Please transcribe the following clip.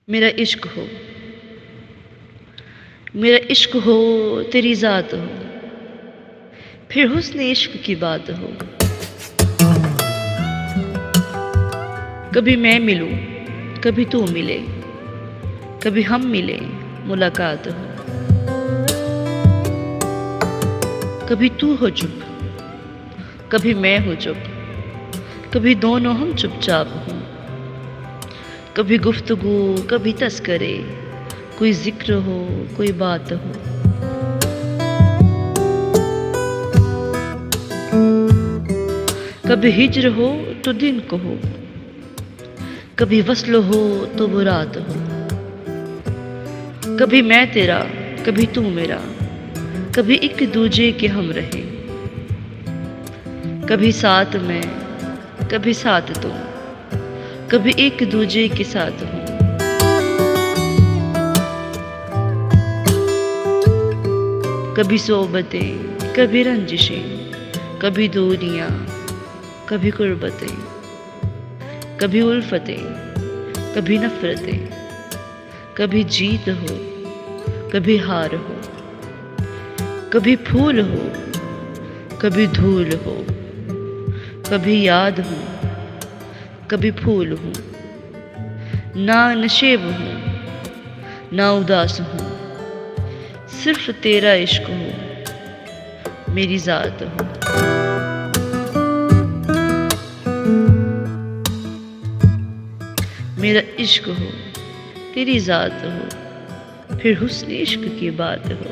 मेरा इश्क हो, मेरा इश्क हो, तेरी ज़ात हो, फिर हुस्न इश्क की बात हो। कभी मैं मिलूं, कभी तू मिले, कभी हम मिले, मुलाकात हो। कभी तू हो चुप, कभी मैं हो चुप, कभी दोनों हम चुपचाप हों। कभी गुफ्तगू, कभी तस्करे, कोई जिक्र हो, कोई बात हो। कभी हिज्र हो तो दिन को हो, कभी वस्ल हो तो वो रात हो। कभी मैं तेरा, कभी तू मेरा, कभी एक दूजे के हम रहे। कभी साथ मैं, कभी साथ तुम, कभी एक दूजे के साथ हूँ। कभी सोबतें, कभी रंजिशें, कभी दूरियां, कभी कुर्बतें, कभी उल्फतें, कभी नफरतें, कभी जीत हो, कभी हार हो। कभी फूल हो, कभी धूल हो, कभी याद हूँ, कभी फूल हूँ। ना नशेब हूँ, ना उदास हूँ, सिर्फ तेरा इश्क हो, मेरी ज़ात हो। मेरा इश्क हो, तेरी ज़ात हो, फिर हुस्न इश्क की बात हो।